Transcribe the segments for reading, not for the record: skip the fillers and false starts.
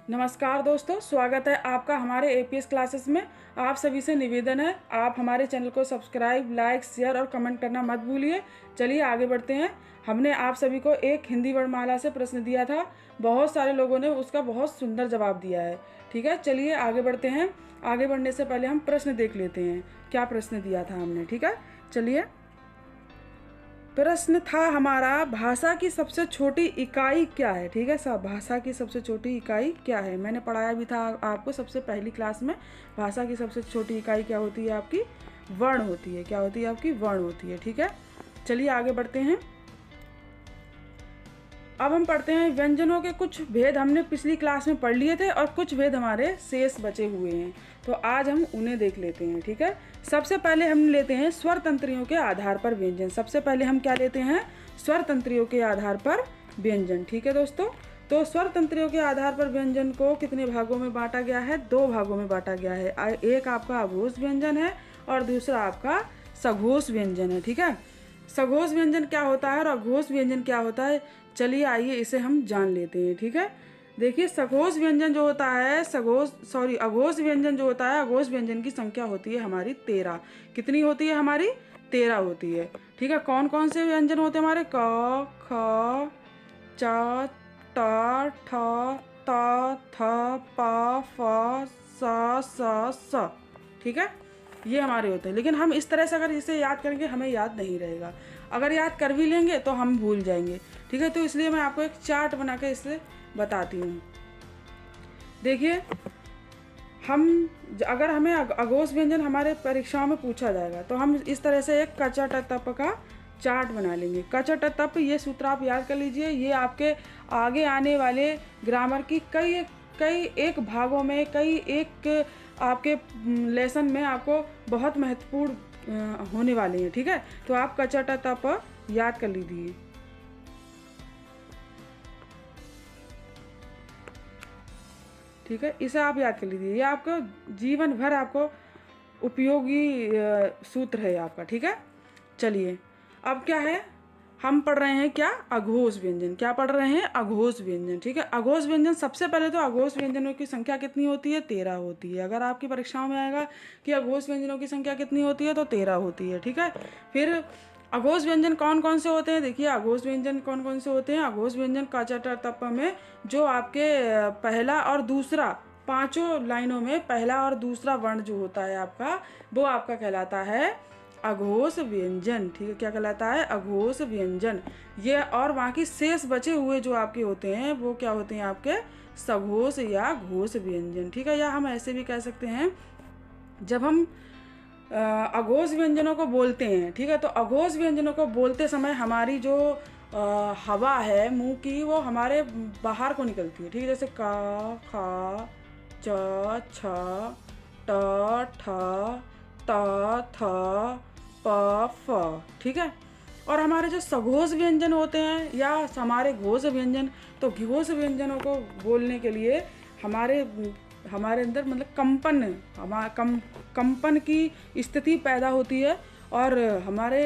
नमस्कार दोस्तों, स्वागत है आपका हमारे एपीएस क्लासेस में। आप सभी से निवेदन है, आप हमारे चैनल को सब्सक्राइब, लाइक, शेयर और कमेंट करना मत भूलिए। चलिए आगे बढ़ते हैं। हमने आप सभी को एक हिंदी वर्णमाला से प्रश्न दिया था, बहुत सारे लोगों ने उसका बहुत सुंदर जवाब दिया है। ठीक है, चलिए आगे बढ़ते हैं। आगे बढ़ने से पहले हम प्रश्न देख लेते हैं, क्या प्रश्न दिया था हमने। ठीक है, चलिए। प्रश्न था हमारा, भाषा की सबसे छोटी इकाई क्या है। ठीक है साहब, भाषा की सबसे छोटी इकाई क्या है। मैंने पढ़ाया भी था आपको सबसे पहली क्लास में। भाषा की सबसे छोटी इकाई क्या होती है आपकी? वर्ण होती है। क्या होती है आपकी? वर्ण होती है। ठीक है, चलिए आगे बढ़ते हैं। अब हम पढ़ते हैं व्यंजनों के कुछ भेद हमने पिछली क्लास में पढ़ लिए थे और कुछ भेद हमारे शेष बचे हुए हैं, तो आज हम उन्हें देख लेते हैं। ठीक है, सबसे पहले हम लेते हैं स्वर तंत्रियों के आधार पर व्यंजन। सबसे पहले हम क्या लेते हैं? स्वर तंत्रियों के आधार पर व्यंजन। ठीक है दोस्तों, तो स्वर तंत्रियों के आधार पर व्यंजन को कितने भागों में बांटा गया है? 2 भागों में बांटा गया है। एक आपका अघोष व्यंजन है और दूसरा आपका सघोष व्यंजन है। ठीक है, सघोष व्यंजन क्या होता है और अघोष व्यंजन क्या होता है, चलिए आइए इसे हम जान लेते हैं। ठीक है, देखिए सघोष व्यंजन जो होता है, अघोष व्यंजन जो होता है, अघोष व्यंजन की संख्या होती है हमारी 13। कितनी होती है हमारी? 13 होती है। ठीक है, कौन कौन से व्यंजन होते हैं हमारे? क, ख, च, ट, ठ, त, थ, प, फ, स। ठीक है, ये हमारे होते हैं। लेकिन हम इस तरह से अगर इसे याद करेंगे हमें याद नहीं रहेगा। अगर याद कर भी लेंगे तो हम भूल जाएंगे। ठीक है, तो इसलिए मैं आपको एक चार्ट बना के इससे बताती हूँ। देखिए, अगर हमें अघोष व्यंजन हमारे परीक्षाओं में पूछा जाएगा तो हम इस तरह से एक कच ट तप का चार्ट बना लेंगे। कच ट तप, ये सूत्र आप याद कर लीजिए। ये आपके आगे आने वाले ग्रामर की कई एक भागों में, कई एक आपके लेसन में आपको बहुत महत्वपूर्ण होने वाले हैं। ठीक है, तो आप कच ट तप याद कर लीजिए। ठीक है, इसे आप याद कर लीजिए। ये आपको जीवन भर आपको उपयोगी सूत्र है आपका। ठीक है, चलिए अब क्या है, हम पढ़ रहे हैं क्या? अघोष व्यंजन। क्या पढ़ रहे हैं? अघोष व्यंजन। ठीक है, अघोष व्यंजन, सबसे पहले तो अघोष व्यंजनों की संख्या कितनी होती है? 13 होती है। अगर आपकी परीक्षाओं में आएगा कि अघोष व्यंजनों की संख्या कितनी होती है, तो 13 होती है। ठीक है, फिर अघोष व्यंजन कौन कौन से होते हैं? देखिए अघोष व्यंजन कौन कौन से होते हैं। अघोष व्यंजन कच ट तप में जो आपके पहला और दूसरा, 5 लाइनों में पहला और दूसरा वर्ण जो होता है आपका, वो आपका कहलाता है अघोष व्यंजन। ठीक है, क्या कहलाता है? अघोष व्यंजन। ये और वहाँ की शेष बचे हुए जो आपके होते हैं वो क्या होते हैं आपके? सघोष या घोष व्यंजन। ठीक है, या हम ऐसे भी कह सकते हैं, जब हम अघोष व्यंजनों को बोलते हैं, ठीक है, तो अघोष व्यंजनों को बोलते समय हमारी जो हवा है मुंह की, वो हमारे बाहर को निकलती है। ठीक है, जैसे का, खा, च, छ, ट, ठ, त, थ, प, फ। ठीक है, और हमारे जो सघोष व्यंजन होते हैं या हमारे घोष व्यंजन, तो घोष व्यंजनों को बोलने के लिए हमारे अंदर मतलब कंपन की स्थिति पैदा होती है और हमारे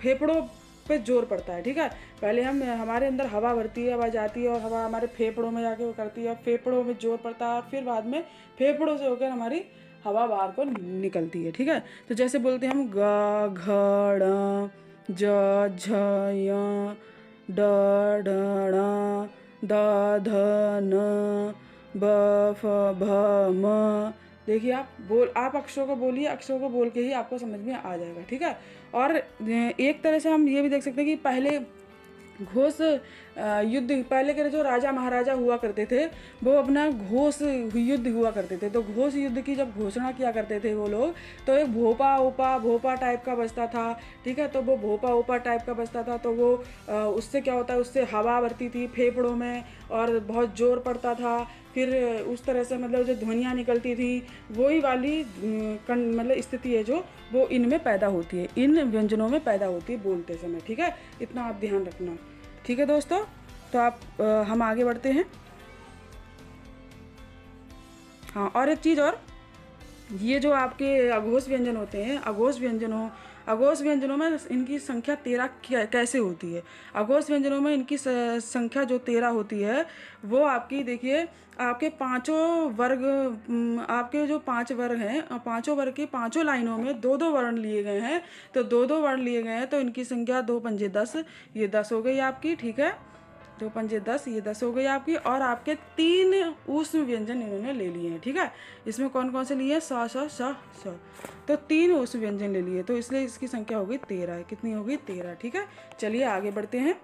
फेफड़ों पे जोर पड़ता है। ठीक है, पहले हमारे अंदर हवा भरती है, हवा जाती है और हवा हमारे फेफड़ों में जाके वो करती है, फेफड़ों में जोर पड़ता है और फिर बाद में फेफड़ों से होकर हमारी हवा बाहर को निकलती है। ठीक है, तो जैसे बोलते हैं हम ग, घ, ड़, ज, झ, य, ड, ढ, ण, द, ध, न, ब, फ, भ, म। देखिए आप अक्षरों को बोलिए, अक्षरों को बोल के ही आपको समझ में आ जाएगा। ठीक है, और एक तरह से हम ये भी देख सकते हैं कि पहले घोष युद्ध, पहले के जो राजा महाराजा हुआ करते थे वो अपना घोष युद्ध हुआ करते थे, तो घोष युद्ध की जब घोषणा किया करते थे वो लोग, तो एक भोपा टाइप का बजता था। ठीक है, तो वो भोपा टाइप का बजता था, तो वो उससे क्या होता है, उससे हवा भरती थी फेफड़ों में और बहुत जोर पड़ता था। फिर उस तरह से मतलब जो ध्वनियाँ निकलती थी, वही वाली मतलब स्थिति है जो वो इनमें पैदा होती है, इन व्यंजनों में पैदा होती है बोलते समय। ठीक है, इतना आप ध्यान रखना। ठीक है दोस्तों, तो हम आगे बढ़ते हैं। हाँ, और एक चीज़ और, ये जो आपके अघोष व्यंजन होते हैं, अघोष व्यंजनों में इनकी संख्या 13 कैसे होती है? अघोष व्यंजनों में इनकी संख्या जो 13 होती है वो आपकी देखिए, आपके पांचों वर्ग, आपके जो 5 वर्ग हैं, पांचों वर्ग की पांचों लाइनों में 2-2 वर्ण लिए गए हैं। तो 2-2 वर्ण लिए गए हैं, तो इनकी संख्या 2 पंजे 10, ये 10 हो गई आपकी, ठीक है। 2 पंजे 10, ये 10 हो गई आपकी। और आपके 3 ऊष्म व्यंजन इन्होंने ले लिए हैं, ठीक है। इसमें कौन कौन से लिए? स स स स। तो 3 ऊष्म व्यंजन ले लिए, तो इसलिए इसकी संख्या हो गई 13। कितनी हो गई? 13, ठीक है। चलिए आगे बढ़ते हैं।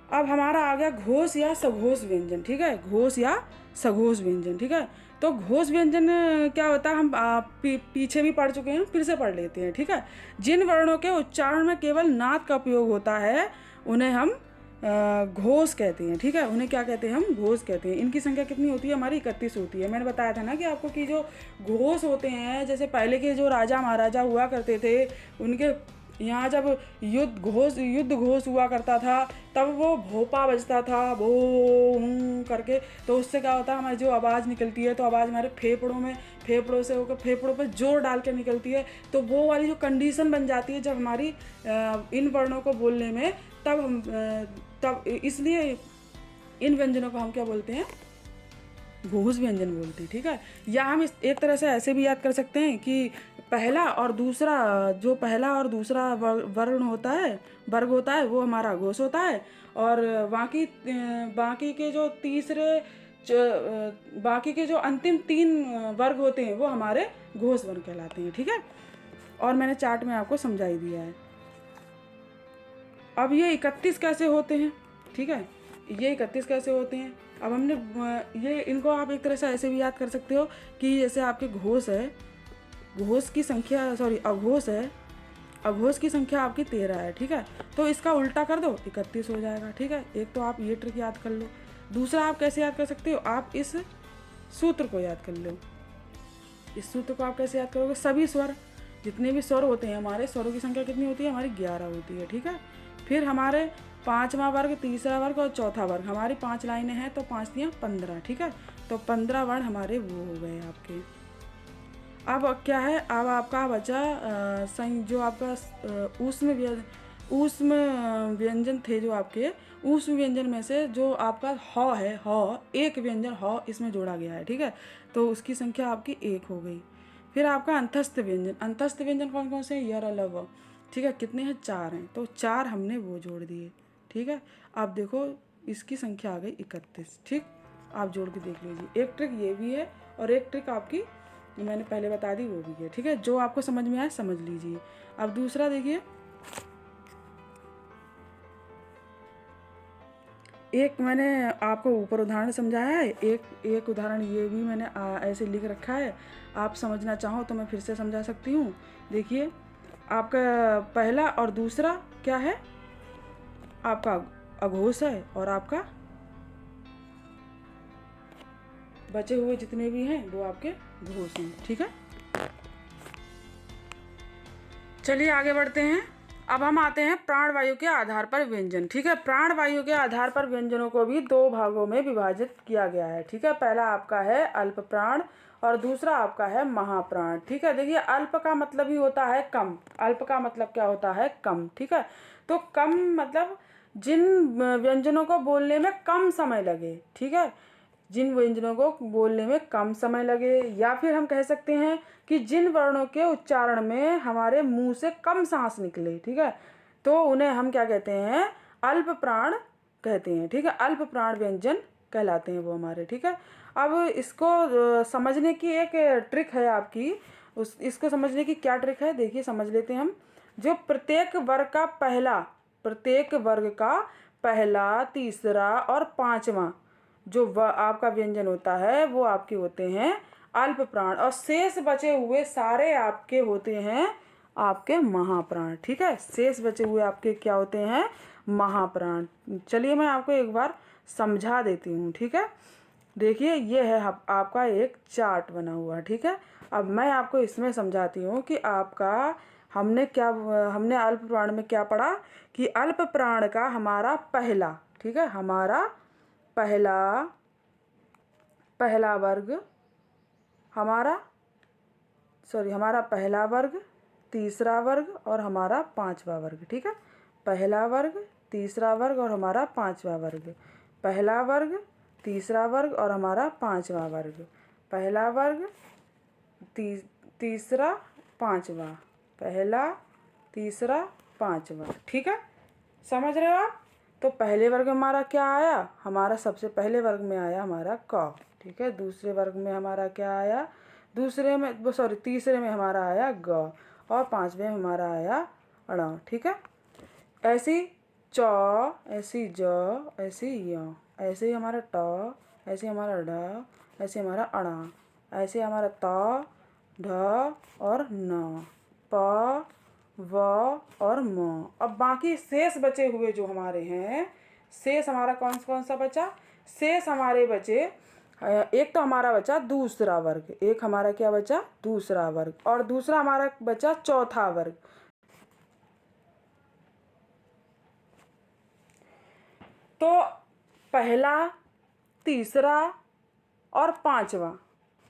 अब हमारा आ गया घोष या सघोष व्यंजन, ठीक है। घोष या सघोष व्यंजन, ठीक है। तो घोष व्यंजन क्या होता है, हम पीछे भी पढ़ चुके हैं, फिर से पढ़ लेते हैं, ठीक है। जिन वर्णों के उच्चारण में केवल नाद का उपयोग होता है उन्हें हम घोष कहते हैं, ठीक है। उन्हें क्या कहते हैं? हम घोष कहते हैं। इनकी संख्या कितनी होती है? हमारी 31 होती है। मैंने बताया था ना कि आपको कि जो घोष होते हैं, जैसे पहले के जो राजा महाराजा हुआ करते थे, उनके यहाँ जब युद्ध घोष हुआ करता था, तब वो भोपा बजता था, भो करके। तो उससे क्या होता है, हमारी जो आवाज़ निकलती है, तो आवाज़ हमारे फेफड़ों से होकर फेफड़ों पर जोर डाल के निकलती है। तो वो वाली जो कंडीशन बन जाती है जब हमारी इन वर्णों को बोलने में, तब इसलिए इन व्यंजनों को हम क्या बोलते हैं? घोष व्यंजन बोलते हैं, ठीक है। या हम इस एक तरह से ऐसे भी याद कर सकते हैं कि पहला और दूसरा वर्ण होता है, वर्ग होता है, वो हमारा घोष होता है। और बाकी के जो अंतिम 3 वर्ग होते हैं वो हमारे घोष वर्ण कहलाते हैं, ठीक है। और मैंने चार्ट में आपको समझा ही दिया है। अब ये 31 कैसे होते हैं, ठीक है। ये 31 कैसे होते हैं? अब हमने ये इनको आप एक तरह से ऐसे भी याद कर सकते हो कि जैसे आपके घोष है, अघोष की संख्या आपकी 13 है, ठीक है। तो इसका उल्टा कर दो, 31 हो जाएगा, ठीक है। एक तो आप ये ट्रिक याद कर लो। दूसरा आप कैसे याद कर सकते हो? आप इस सूत्र को याद कर लो। इस सूत्र को आप कैसे याद करोगे? सभी स्वर, जितने भी स्वर होते हैं हमारे, स्वरों की संख्या कितनी होती है? हमारी 11 होती है, ठीक है। फिर हमारे 5वां वर्ग, तीसरा वर्ग और चौथा वर्ग, हमारी 5 लाइनें हैं, तो 5 दिया 15, ठीक है। तो 15 वर्ण हमारे वो हो गए आपके। अब क्या है? अब आपका बचा जो आपका ऊष्म व्यंजन थे, जो आपके ऊष्म व्यंजन में से जो आपका ह है, एक व्यंजन ह इसमें जोड़ा गया है, ठीक है। तो उसकी संख्या आपकी 1 हो गई। फिर आपका अंतस्थ व्यंजन कौन कौन से हैं? यर, लव, ठीक है। कितने हैं? 4 हैं, तो 4 हमने वो जोड़ दिए, ठीक है। आप देखो इसकी संख्या आ गई 31, ठीक। आप जोड़ के देख लीजिए। एक ट्रिक ये भी है और एक ट्रिक आपकी मैंने पहले बता दी वो भी है, ठीक है। जो आपको समझ में आए समझ लीजिए। अब दूसरा देखिए, एक मैंने आपको ऊपर उदाहरण समझाया है, एक उदाहरण ये भी मैंने ऐसे लिख रखा है। आप समझना चाहो तो मैं फिर से समझा सकती हूँ। देखिए, आपका पहला और दूसरा क्या है? आपका अघोष है और आपका बचे हुए जितने भी हैं वो आपके घोष हैं, ठीक है। चलिए आगे बढ़ते हैं। अब हम आते हैं प्राणवायु के आधार पर व्यंजन, ठीक है। प्राणवायु के आधार पर व्यंजनों को भी 2 भागों में विभाजित किया गया है, ठीक है। पहला आपका है अल्प प्राण और दूसरा आपका है महाप्राण, ठीक है। देखिए, अल्प का मतलब ही होता है कम। अल्प का मतलब क्या होता है? कम, ठीक है। तो कम मतलब जिन व्यंजनों को बोलने में कम समय लगे, ठीक है। जिन व्यंजनों को बोलने में कम समय लगे, या फिर हम कह सकते हैं कि जिन वर्णों के उच्चारण में हमारे मुंह से कम सांस निकले, ठीक है। तो उन्हें हम क्या कहते हैं? अल्प प्राण कहते हैं, ठीक है। अल्प प्राण व्यंजन कहलाते हैं वो हमारे, ठीक है। अब इसको समझने की एक ट्रिक है आपकी। इसको समझने की क्या ट्रिक है? देखिए, समझ लेते हैं हम। जो प्रत्येक वर्ग का पहला, तीसरा और 5वां जो आपका व्यंजन होता है वो आपके होते हैं अल्प प्राण, और शेष बचे हुए सारे आपके होते हैं आपके महाप्राण, ठीक है। शेष बचे हुए आपके क्या होते हैं? महाप्राण। चलिए मैं आपको एक बार समझा देती हूँ, ठीक है। देखिए, ये है आपका एक चार्ट बना हुआ, ठीक है। अब मैं आपको इसमें समझाती हूँ कि आपका हमने अल्प प्राण में क्या पढ़ा कि अल्प प्राण का हमारा पहला, ठीक है, हमारा पहला वर्ग हमारा सॉरी हमारा पहला वर्ग, तीसरा वर्ग और हमारा पांचवा वर्ग। ठीक है, पहला वर्ग, तीसरा वर्ग और हमारा पांचवा वर्ग। पहला वर्ग, तीसरा वर्ग और हमारा पांचवा वर्ग। पहला वर्ग, तीसरा, पांचवा, पहला, तीसरा, पांचवा। ठीक है, समझ रहे हो आप? तो पहले वर्ग में हमारा क्या आया? हमारा सबसे पहले वर्ग में आया हमारा क। ठीक है, दूसरे वर्ग में हमारा क्या आया? तीसरे में हमारा आया ग और पांचवें में हमारा आया ण। ठीक है, ऐसी च, ऐसी ज, ऐसी य, ऐसे ही हमारा ट, ऐसे हमारा ढ, ऐसे हमारा अण, ऐसे हमारा त, ढ और न, प, व और म। अब बाकी शेष बचे हुए जो हमारे हैं, शेष हमारा कौन कौन सा बचा? शेष हमारे बचे, एक तो हमारा बचा दूसरा वर्ग, एक हमारा क्या बचा? दूसरा वर्ग, और दूसरा हमारा बचा चौथा वर्ग। तो पहला, तीसरा और पांचवा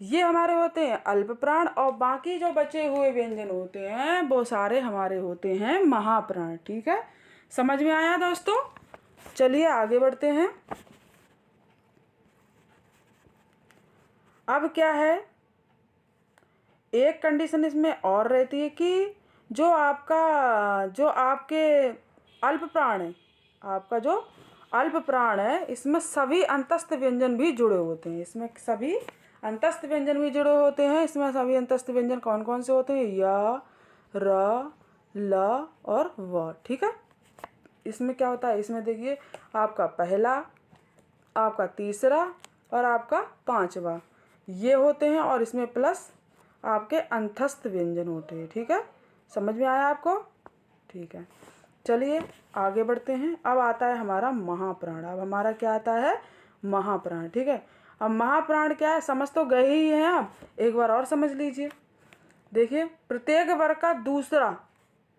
ये हमारे होते हैं अल्प प्राण, और बाकी जो बचे हुए व्यंजन होते हैं वो सारे हमारे होते हैं महाप्राण। ठीक है, समझ में आया दोस्तों? चलिए आगे बढ़ते हैं। अब क्या है, एक कंडीशन इसमें और रहती है कि जो आपके अल्प प्राण है, आपका जो अल्प प्राण है, इसमें सभी अंतस्थ व्यंजन भी जुड़े होते हैं। इसमें सभी अंतस्थ व्यंजन भी जुड़े होते हैं। इसमें सभी अंतस्थ व्यंजन कौन कौन से होते हैं? य, र, ल और व। ठीक है, इसमें क्या होता है? इसमें देखिए आपका पहला, आपका तीसरा और आपका पांचवा ये होते हैं, और इसमें प्लस आपके अंतस्थ व्यंजन होते हैं। ठीक है, समझ में आया आपको? ठीक है, चलिए आगे बढ़ते हैं। अब आता है हमारा महाप्राण। अब हमारा क्या आता है? महाप्राण। ठीक है, अब महाप्राण क्या है समझ तो गए ही हैं आप, एक बार और समझ लीजिए। देखिए, प्रत्येक वर्ग का दूसरा,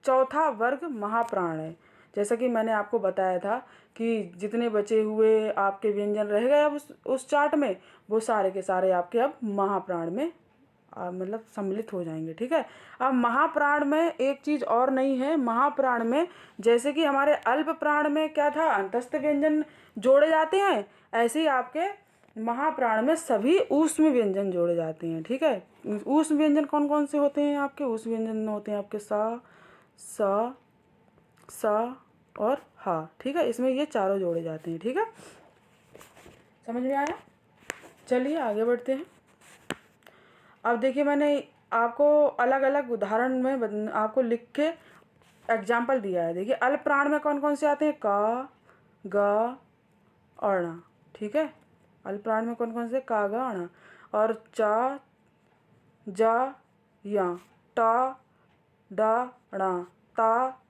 चौथा वर्ग महाप्राण है। जैसा कि मैंने आपको बताया था कि जितने बचे हुए आपके व्यंजन रह गए अब उस चार्ट में, वो सारे के सारे आपके अब महाप्राण में मतलब सम्मिलित हो जाएंगे। ठीक है, अब महाप्राण में एक चीज़ और नहीं है। महाप्राण में जैसे कि हमारे अल्प प्राण में क्या था? अंतस्थ व्यंजन जोड़े जाते हैं, ऐसे ही आपके महाप्राण में सभी ऊष्म व्यंजन जोड़े जाते हैं। ठीक है, ऊष्म व्यंजन कौन कौन से होते हैं आपके? ऊष्म व्यंजन होते हैं आपके स और हा। ठीक है, इसमें ये चारों जोड़े जाते हैं। ठीक है, समझ में आया? चलिए आगे बढ़ते हैं। अब देखिए, मैंने आपको अलग अलग उदाहरण में आपको लिख के एग्जाम्पल दिया है। देखिए, अल्प प्राण में कौन कौन से आते हैं? क, ग और ण। ठीक है, अल्प प्राण में कौन कौन से? क, ग, ण। और च, ज, य, ट, ड, ण, त,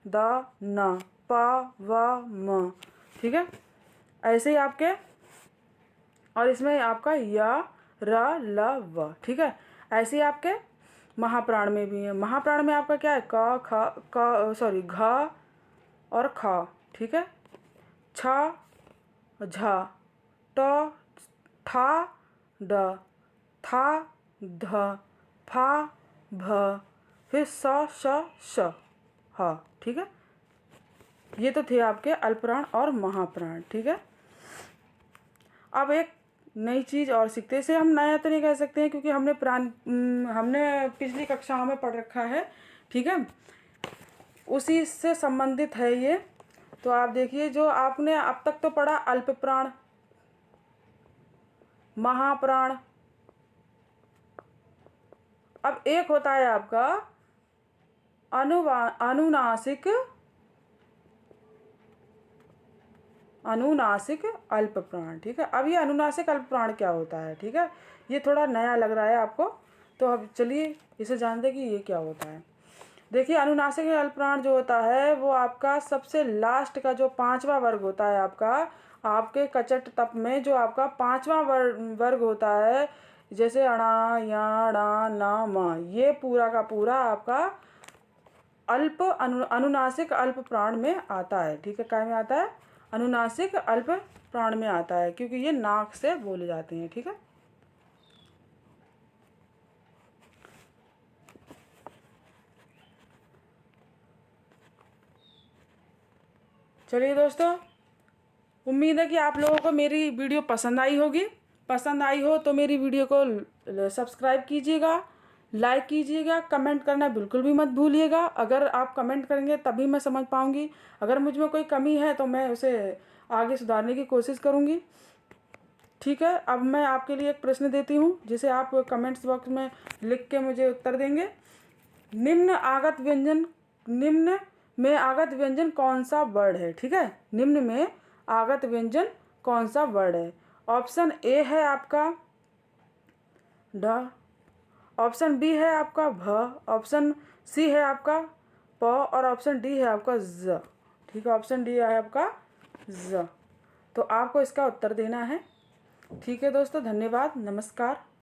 द, न, प, व, म। ठीक है, ऐसे ही आपके, और इसमें आपका य, र, ल, व। ठीक है, ऐसे ही आपके महाप्राण में भी है। महाप्राण में आपका क्या है? घ और ख। ठीक है, छ, झ, ट, ठ, ड, थ, ध, फ, भ, फिर श, ह। ठीक है, ये तो थे आपके अल्पप्राण और महाप्राण। ठीक है, अब एक नई चीज़ और सीखते हैं। इसे हम नया तो नहीं कह सकते हैं क्योंकि हमने पिछली कक्षाओं में पढ़ रखा है। ठीक है, उसी से संबंधित है ये। तो आप देखिए, जो आपने अब तक तो पढ़ा अल्प प्राण, महाप्राण, अब एक होता है आपका अनुनासिक अल्प प्राण। ठीक है, अब ये अनुनासिक अल्प प्राण क्या होता है? ठीक है, ये थोड़ा नया लग रहा है आपको, तो अब चलिए इसे जानते हैं कि ये क्या होता है। देखिए, अनुनासिक अल्प प्राण जो होता है वो आपका सबसे लास्ट का जो पांचवा वर्ग होता है आपके कचट तप में, जो आपका पांचवा वर्ग होता है, जैसे अणा, या, णा, न, म, ये पूरा का पूरा आपका अनुनासिक अल्प प्राण में आता है। ठीक है, काय में आता है? अनुनासिक अल्प प्राण में आता है, क्योंकि ये नाक से बोले जाते हैं। ठीक है, चलिए दोस्तों, उम्मीद है कि आप लोगों को मेरी वीडियो पसंद आई होगी। पसंद आई हो तो मेरी वीडियो को सब्सक्राइब कीजिएगा, लाइक कीजिएगा, कमेंट करना बिल्कुल भी मत भूलिएगा। अगर आप कमेंट करेंगे तभी मैं समझ पाऊँगी। अगर मुझ में कोई कमी है तो मैं उसे आगे सुधारने की कोशिश करूँगी। ठीक है, अब मैं आपके लिए एक प्रश्न देती हूँ जिसे आप कमेंट्स बॉक्स में लिख के मुझे उत्तर देंगे। निम्न में आगत व्यंजन कौन सा वर्ड है? ठीक है, निम्न में आगत व्यंजन कौन सा वर्ड है? ऑप्शन ए है आपका ढ, ऑप्शन बी है आपका भ, ऑप्शन सी है आपका प और ऑप्शन डी है आपका ज। ठीक है, ऑप्शन डी है आपका ज। तो आपको इसका उत्तर देना है। ठीक है दोस्तों, धन्यवाद, नमस्कार।